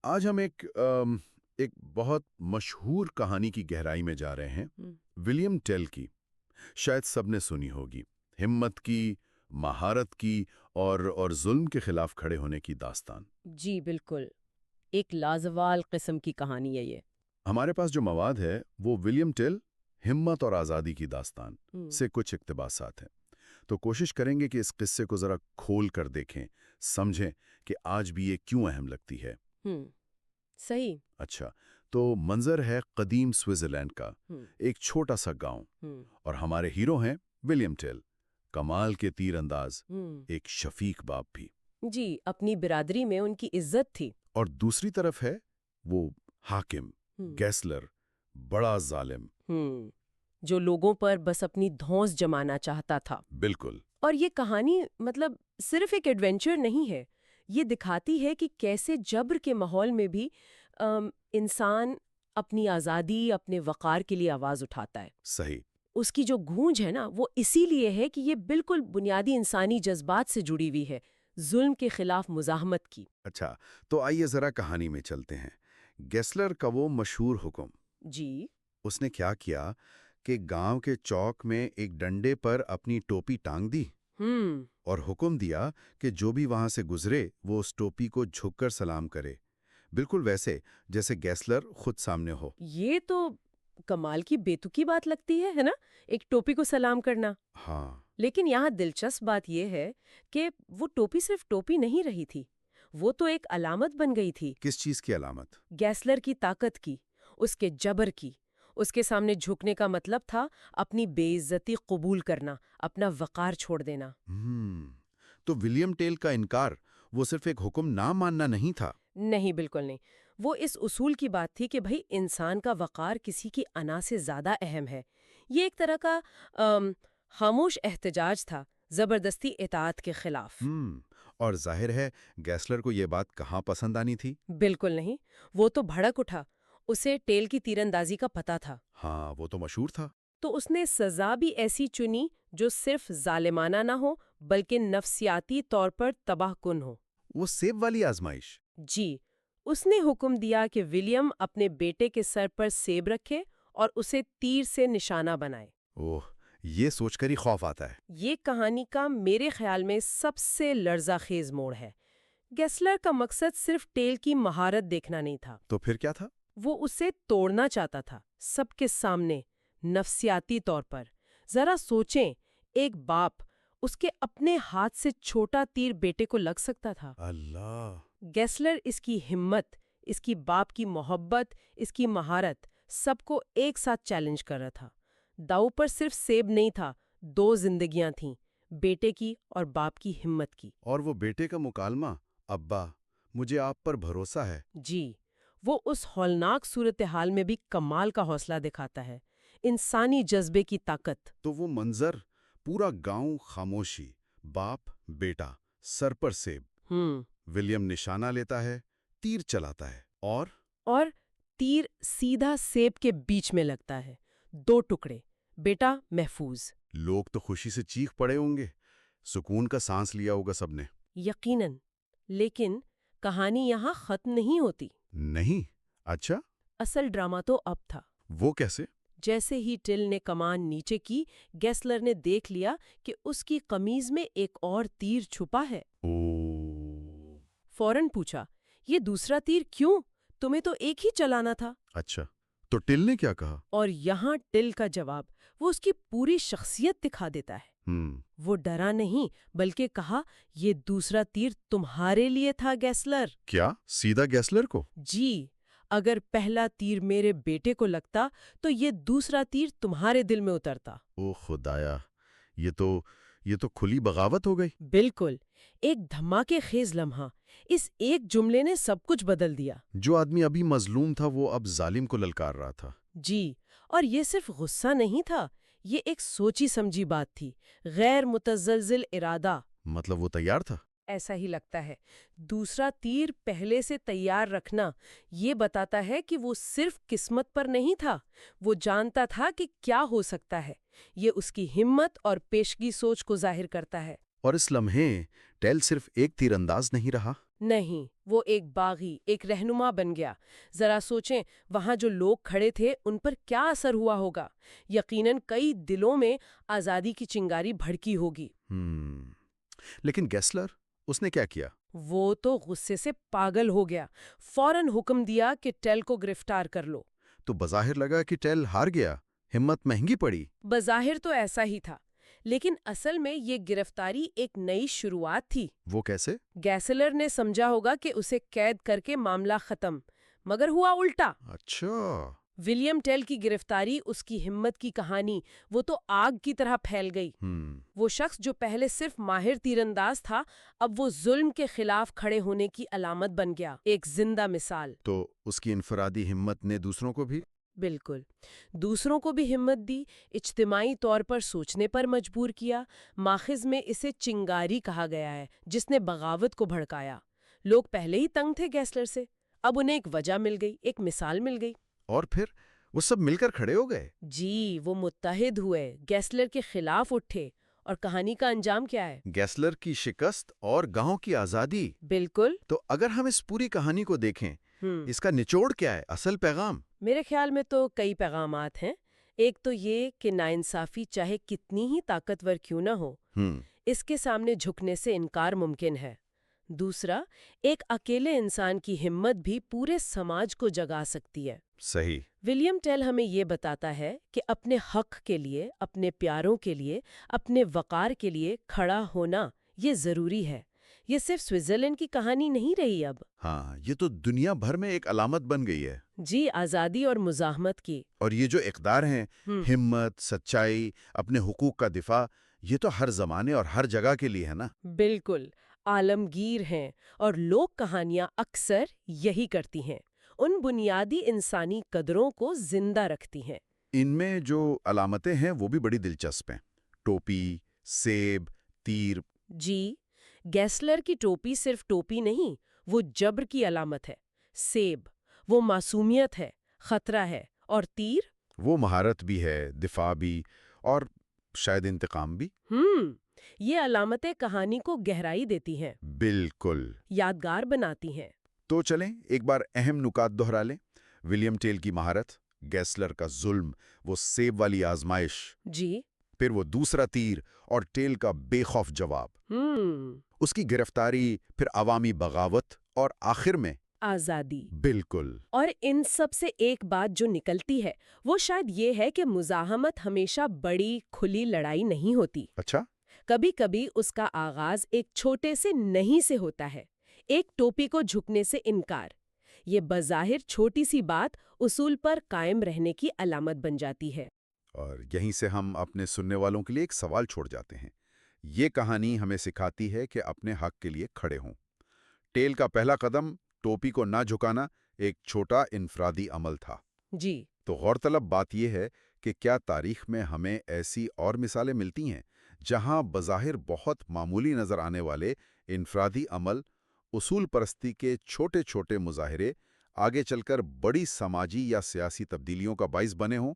آج ہم ایک بہت مشہور کہانی کی گہرائی میں جا رہے ہیں، ہم، ولیم ٹیل کی۔ شاید سب نے سنی ہوگی، ہمت کی، مہارت کی اور ظلم کے خلاف کھڑے ہونے کی داستان۔ جی بالکل، ایک لازوال قسم کی کہانی ہے یہ۔ ہمارے پاس جو مواد ہے وہ ولیم ٹیل ہمت اور آزادی کی داستان ہم، سے کچھ اقتباسات ہیں۔ تو کوشش کریں گے کہ اس قصے کو ذرا کھول کر دیکھیں، سمجھیں کہ آج بھی یہ کیوں اہم لگتی ہے۔ ہم، صحیح۔ اچھا، تو منظر ہے قدیم سوئٹزرلینڈ کا، ہم، ایک چھوٹا سا گاؤں، ہم، اور ہمارے ہیرو ہیں ولیم ٹیل، کمال کے تیر انداز، ہم، ایک شفیق باپ بھی۔ جی اپنی برادری میں ان کی عزت تھی۔ اور دوسری طرف ہے وہ حاکم، ہم، گیسلر، بڑا ظالم۔ ہم، جو لوگوں پر بس اپنی دھونس جمانا چاہتا تھا۔ بالکل۔ اور یہ کہانی صرف ایک ایڈونچر نہیں ہے، یہ دکھاتی ہے کہ کیسے جبر کے ماحول میں بھی انسان اپنی آزادی، اپنے وقار کے لیے آواز اٹھاتا ہے۔ صحیح۔ اس کی جو گونج ہے نا، وہ اسی لیے ہے کہ یہ بالکل بنیادی انسانی جذبات سے جڑی ہوئی ہے، ظلم کے خلاف مزاحمت کی۔ اچھا، تو آئیے ذرا کہانی میں چلتے ہیں۔ گیسلر کا وہ مشہور حکم، جی۔ اس نے کیا کیا کہ گاؤں کے چوک میں ایک ڈنڈے پر اپنی ٹوپی ٹانگ دی ہم، اور حکم دیا کہ جو بھی وہاں سے گزرے وہ اس ٹوپی کو جھک کر سلام کرے، بالکل ویسے جیسے گیسلر خود سامنے ہو۔ یہ تو کمال کی بیتوکی بات لگتی ہے نا، ایک ٹوپی کو سلام کرنا۔ ہاں، لیکن یہاں دلچسپ بات یہ ہے کہ وہ ٹوپی صرف ٹوپی نہیں رہی تھی، وہ تو ایک علامت بن گئی تھی، کس چیز کی علامت؟ گیسلر کی طاقت کی، اس کے جبر کی۔ اس کے سامنے جھکنے کا مطلب تھا اپنی بے عزتی قبول کرنا، اپنا وقار چھوڑ دینا۔ تو ولیم ٹیل کا انکار وہ صرف ایک حکم نہ ماننا نہیں تھا۔ نہیں، بالکل نہیں۔ وہ اس اصول کی بات تھی کہ بھئی انسان کا وقار کسی کی انا سے زیادہ اہم ہے۔ یہ ایک طرح کا خاموش احتجاج تھا، زبردستی اطاعت کے خلاف۔ اور ظاہر ہے گیسلر کو یہ بات کہاں پسند آنی تھی؟ بالکل نہیں، وہ تو بھڑک اٹھا، اسے ٹیل کی تیر اندازی کا پتہ تھا۔ ہاں، وہ تو مشہور تھا۔ تو اس نے سزا بھی ایسی چنی جو صرف ظالمانہ نہ ہو بلکہ نفسیاتی طور پر تباہ کن ہو۔ وہ سیب والی آزمائش۔ جی، اس نے حکم دیا کہ ولیم اپنے بیٹے کے سر پر سیب رکھے اور اسے تیر سے نشانہ بنائے۔ اوہ، یہ سوچ کر ہی خوف آتا ہے۔ یہ کہانی کا میرے خیال میں سب سے لرزہ خیز موڑ ہے۔ گیسلر کا مقصد صرف ٹیل کی مہارت دیکھنا نہیں تھا، تو پھر کیا تھا؟ وہ اسے توڑنا چاہتا تھا، سب کے سامنے، نفسیاتی طور پر۔ ذرا سوچیں، ایک باپ، اس کے اپنے ہاتھ سے چھوٹا تیر بیٹے کو لگ سکتا تھا۔ اللہ! گیسلر اس کی ہمت، اس کی باپ کی محبت، اس کی مہارت، سب کو ایک ساتھ چیلنج کر رہا تھا۔ داؤ پر صرف سیب نہیں تھا، دو زندگیاں تھیں، بیٹے کی اور باپ کی ہمت کی۔ اور وہ بیٹے کا مکالمہ، ابا، مجھے آپ پر بھروسہ ہے۔ جی، وہ اس ہولناک صورتحال میں بھی کمال کا حوصلہ دکھاتا ہے، انسانی جذبے کی طاقت۔ تو وہ منظر، پورا گاؤں خاموشی، باپ، بیٹا، سر پر سیب، ہم، ولیم نشانہ لیتا ہے، تیر چلاتا ہے، اور تیر سیدھا سیب کے بیچ میں لگتا ہے، دو ٹکڑے، بیٹا محفوظ۔ لوگ تو خوشی سے چیخ پڑے ہوں گے، سکون کا سانس لیا ہوگا سب نے۔ یقیناً، لیکن کہانی یہاں ختم نہیں ہوتی۔ نہیں؟ اچھا، اصل ڈرامہ تو اب تھا۔ وہ کیسے؟ جیسے ہی ٹل نے کمان نیچے کی، گیسلر نے دیکھ لیا کہ اس کی قمیض میں ایک اور تیر چھپا ہے۔ اوہ! فوراً پوچھا، یہ دوسرا تیر کیوں؟ تمہیں تو ایک ہی چلانا تھا۔ اچھا، تو ٹل نے کیا کہا؟ اور یہاں ٹل کا جواب وہ اس کی پوری شخصیت دکھا دیتا ہے۔ وہ ڈرا نہیں بلکہ کہا، یہ دوسرا تیر تمہارے لیے تھا گیسلر۔ کیا سیدھا گیسلر کو؟ جی، اگر پہلا تیر میرے بیٹے کو لگتا تو یہ دوسرا تیر تمہارے دل میں اترتا۔ او خدایا، یہ تو کھلی بغاوت ہو گئی۔ بالکل، ایک دھماکے خیز لمحہ، اس ایک جملے نے سب کچھ بدل دیا۔ جو آدمی ابھی مظلوم تھا وہ اب ظالم کو للکار رہا تھا۔ جی، اور یہ صرف غصہ نہیں تھا، یہ ایک سوچی سمجھی بات تھی، غیر متزلزل ارادہ۔ مطلب وہ تیار تھا؟ ایسا ہی لگتا ہے۔ دوسرا تیر پہلے سے تیار رکھنا یہ بتاتا ہے کہ وہ صرف قسمت پر نہیں تھا، وہ جانتا تھا کہ کیا ہو سکتا ہے۔ یہ اس کی ہمت اور پیشگی سوچ کو ظاہر کرتا ہے۔ اور اس لمحے ٹیل صرف ایک تیر انداز نہیں رہا۔ نہیں، وہ ایک باغی، ایک رہنما بن گیا۔ ذرا سوچیں، وہاں جو لوگ کھڑے تھے ان پر کیا اثر ہوا ہوگا؟ یقیناً کئی دلوں میں آزادی کی چنگاری بھڑکی ہوگی۔ لیکن گیسلر، اس نے کیا کیا؟ وہ تو غصے سے پاگل ہو گیا، فوراً حکم دیا کہ ٹیل کو گرفتار کر لو۔ تو بظاہر لگا کہ ٹیل ہار گیا، ہمت مہنگی پڑی۔ بظاہر تو ایسا ہی تھا، لیکن اصل میں یہ گرفتاری ایک نئی شروعات تھی۔ وہ کیسے؟ گیسلر نے سمجھا ہوگا کہ اسے قید کر کے معاملہ ختم، مگر ہوا الٹا۔ اچھا۔ ولیم ٹیل کی گرفتاری، اس کی ہمت کی کہانی، وہ تو آگ کی طرح پھیل گئی۔ وہ شخص جو پہلے صرف ماہر تیر انداز تھا، اب وہ ظلم کے خلاف کھڑے ہونے کی علامت بن گیا، ایک زندہ مثال۔ تو اس کی انفرادی ہمت نے دوسروں کو بھی؟ بالکل، دوسروں کو بھی ہمت دی، اجتماعی طور پر سوچنے پر مجبور کیا۔ ماخذ میں اسے چنگاری کہا گیا ہے، جس نے بغاوت کو بھڑکایا۔ لوگ پہلے ہی تنگ تھے گیسلر سے، اب انہیں ایک وجہ مل گئی، ایک مثال مل گئی۔ اور پھر وہ سب مل کر کھڑے ہو گئے؟ جی، وہ متحد ہوئے، گیسلر کے خلاف اٹھے، اور کہانی کا انجام کیا ہے؟ گیسلر کی شکست اور گاؤں کی آزادی۔ بالکل۔ تو اگر ہم اس پوری کہانی کو دیکھیں، اس کا نچوڑ کیا ہے، اصل پیغام؟ میرے خیال میں تو کئی پیغامات ہیں۔ ایک تو یہ کہ ناانصافی چاہے کتنی ہی طاقتور کیوں نہ ہو، اس کے سامنے جھکنے سے انکار ممکن ہے۔ دوسرا، ایک اکیلے انسان کی ہمت بھی پورے سماج کو جگا سکتی ہے۔ صحیح۔ ولیم ٹیل ہمیں یہ بتاتا ہے کہ اپنے حق کے لیے، اپنے پیاروں کے لیے، اپنے وقار کے لیے کھڑا ہونا یہ ضروری ہے۔ یہ صرف سوئٹزرلینڈ کی کہانی نہیں رہی اب۔ ہاں، یہ تو دنیا بھر میں ایک علامت بن گئی ہے۔ جی، آزادی اور مزاحمت کی۔ اور یہ جو اقدار ہیں، ہمت، سچائی، اپنے حقوق کا دفاع، یہ تو ہر زمانے اور ہر جگہ کے لیے ہے نا؟ بالکل، عالمگیر ہیں، اور لوک کہانیاں اکثر یہی کرتی ہیں، ان بنیادی انسانی قدروں کو زندہ رکھتی ہیں۔ ان میں جو علامتیں ہیں وہ بھی بڑی دلچسپ ہیں۔ ٹوپی، سیب، تیر۔ جی، گیسلر کی ٹوپی صرف ٹوپی نہیں، وہ جبر کی علامت ہے۔ سیب، وہ معصومیت ہے، خطرہ ہے، اور تیر، وہ مہارت بھی ہے، دفاع بھی، اور شاید انتقام بھی۔ یہ علامتیں کہانی کو گہرائی دیتی ہیں، بالکل، یادگار بناتی ہیں۔ تو چلیں ایک بار اہم نکات دہرا لیں۔ ولیم ٹیل کی مہارت، گیسلر کا ظلم، وہ سیب والی آزمائش، جی، پھر وہ دوسرا تیر اور ٹیل کا بے خوف جواب، اس کی گرفتاری، پھر عوامی بغاوت، اور آخر میں آزادی۔ بالکل۔ اور ان سب سے ایک بات جو نکلتی ہے وہ شاید یہ ہے کہ مزاحمت ہمیشہ بڑی کھلی لڑائی نہیں ہوتی۔ اچھا؟ کبھی کبھی اس کا آغاز ایک چھوٹے سے نہیں سے ہوتا ہے، ایک ٹوپی کو جھکنے سے انکار۔ یہ بظاہر چھوٹی سی بات اصول پر قائم رہنے کی علامت بن جاتی ہے۔ اور یہیں سے ہم اپنے سننے والوں کے لیے ایک سوال چھوڑ جاتے ہیں۔ یہ کہانی ہمیں سکھاتی ہے کہ اپنے حق کے لیے کھڑے ہوں۔ ٹیل کا پہلا قدم، ٹوپی کو نہ جھکانا، ایک چھوٹا انفرادی عمل تھا۔ جی، تو غورطلب بات یہ ہے کہ کیا تاریخ میں ہمیں ایسی اور مثالیں ملتی ہیں جہاں بظاہر بہت معمولی نظر آنے والے انفرادی عمل، اصول پرستی کے چھوٹے چھوٹے مظاہرے، آگے چل کر بڑی سماجی یا سیاسی تبدیلیوں کا باعث بنے ہوں؟